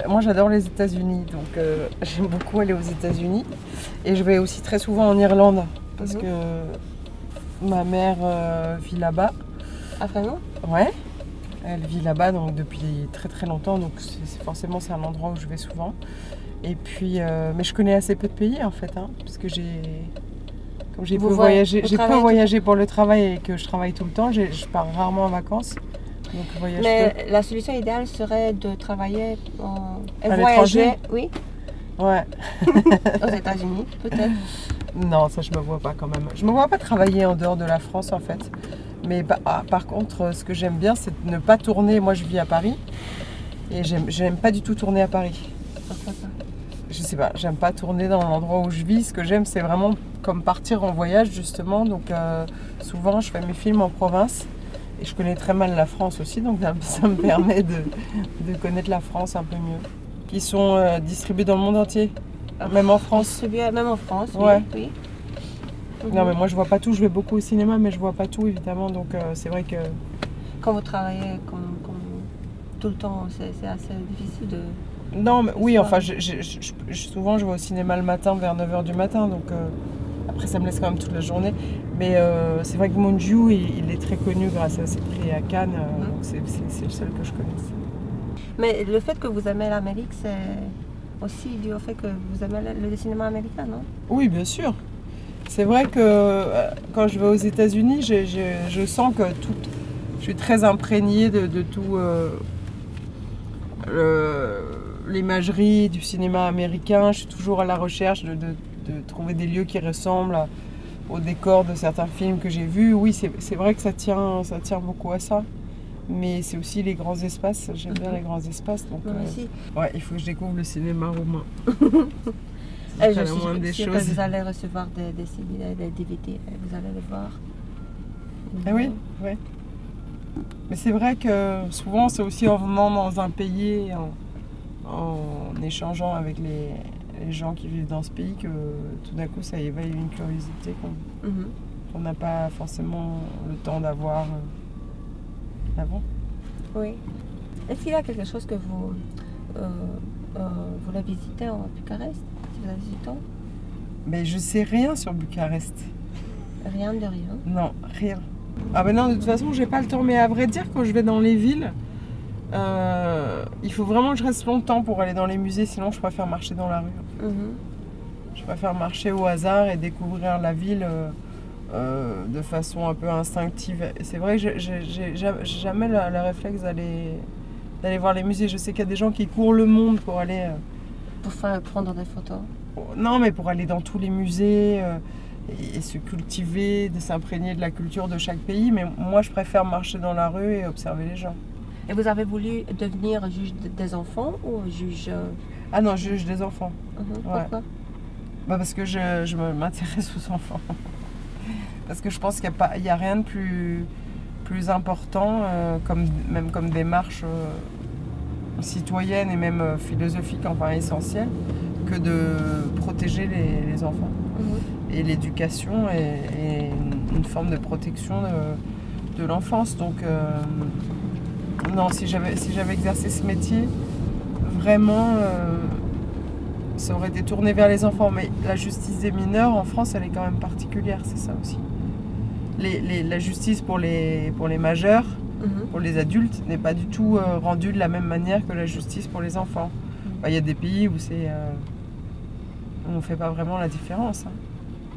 Moi j'adore les États-Unis, donc j'aime beaucoup aller aux États-Unis. Et je vais aussi très souvent en Irlande, parce que ma mère vit là-bas. Ah vraiment? Ouais, elle vit là-bas donc depuis très très longtemps, donc forcément c'est un endroit où je vais souvent. Et puis, mais je connais assez peu de pays en fait, hein, parce que comme j'ai peu voyagé pour le travail et que je travaille tout le temps, je pars rarement en vacances. Donc voyage mais peu. La solution idéale serait de travailler et à voyager, oui, ouais. aux États-Unis, peut-être. Non, ça je me vois pas quand même. Je me vois pas travailler en dehors de la France en fait. Mais par contre, ce que j'aime bien, c'est de ne pas tourner. Moi, je vis à Paris et j'aime pas du tout tourner à Paris. Pourquoi pas? Je sais pas, j'aime pas tourner dans l'endroit où je vis. Ce que j'aime, c'est vraiment comme partir en voyage justement. Donc souvent, je fais mes films en province. Et je connais très mal la France aussi, donc ça me permet de connaître la France un peu mieux. Ils sont distribués dans le monde entier, même en France. Distribués même en France, ouais. Oui. Non mais moi je vois pas tout, je vais beaucoup au cinéma, mais je vois pas tout évidemment, donc c'est vrai que... Quand vous travaillez comme tout le temps, c'est assez difficile de... Non mais oui, enfin souvent je vais au cinéma le matin vers 9h du matin, donc après ça me laisse quand même toute la journée. Mais c'est vrai que Monju, il est très connu grâce à ses prix à Cannes, donc c'est le seul que je connaisse. Mais le fait que vous aimez l'Amérique, c'est aussi dû au fait que vous aimez le cinéma américain, non? Oui, bien sûr. C'est vrai que quand je vais aux États-Unis, je sens que je suis très imprégnée de tout l'imagerie du cinéma américain. Je suis toujours à la recherche de trouver des lieux qui ressemblent au décor de certains films que j'ai vus. Oui, c'est vrai que ça tient beaucoup à ça. Mais c'est aussi les grands espaces. J'aime bien les grands espaces. Donc, ouais, il faut que je découvre le cinéma roumain. Je suis sûre que vous allez recevoir des DVD. Vous allez les voir. Ah oui, ouais. Mais c'est vrai que souvent, c'est aussi en venant dans un pays, en échangeant avec les gens qui vivent dans ce pays, que tout d'un coup, ça éveille une curiosité qu'on n'a pas forcément le temps d'avoir avant. Oui. Est-ce qu'il y a quelque chose que vous voulez visiter en Bucarest, si vous avez du temps? Mais je sais rien sur Bucarest. Rien de rien? Non, rien. Ah ben non, de toute façon, j'ai pas le temps. Mais à vrai dire, quand je vais dans les villes, il faut vraiment que je reste longtemps pour aller dans les musées. Sinon, je préfère marcher dans la rue. Je préfère marcher au hasard et découvrir la ville de façon un peu instinctive. Et c'est vrai que j'ai jamais le réflexe d'aller voir les musées. Je sais qu'il y a des gens qui courent le monde pour aller... pour prendre des photos? Non, mais pour aller dans tous les musées et se cultiver, de s'imprégner de la culture de chaque pays. Mais moi, je préfère marcher dans la rue et observer les gens. Et vous avez voulu devenir juge des enfants ou juge... Ah non, juge des enfants. Pourquoi? Bah parce que je m'intéresse aux enfants. Parce que je pense qu'il n'y a rien de plus important, même comme démarche citoyenne et même philosophique, enfin essentielle, que de protéger les enfants. Et l'éducation est une forme de protection de l'enfance. Donc, non, si j'avais exercé ce métier, vraiment, ça aurait été tourné vers les enfants. Mais la justice des mineurs, en France, elle est quand même particulière, c'est ça aussi. La justice pour les majeurs, pour les adultes, n'est pas du tout rendue de la même manière que la justice pour les enfants. Il y a des pays où on ne fait pas vraiment la différence. Hein.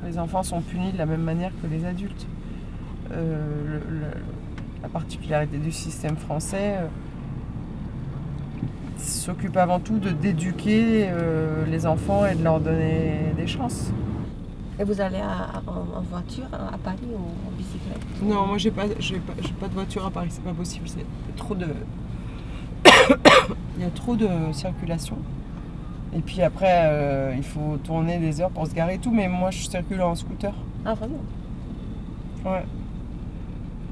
Les enfants sont punis de la même manière que les adultes. La particularité du système français s'occupe avant tout d'éduquer les enfants et de leur donner des chances. Et vous allez en voiture à Paris ou en bicyclette? Non, moi j'ai pas de voiture à Paris, c'est pas possible. Il y a trop de circulation. Et puis après, il faut tourner des heures pour se garer et tout, mais moi je circule en scooter. Ah vraiment? Ouais.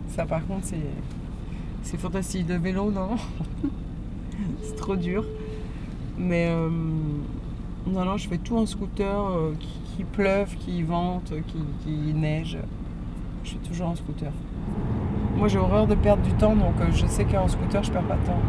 Ça par contre c'est fantastique. Le vélo, non. C'est trop dur. Mais non, je fais tout en scooter, qu'il pleuve, qu'il vente, qu'il neige. Je suis toujours en scooter. Moi j'ai horreur de perdre du temps, donc je sais qu'en scooter je perds pas de temps.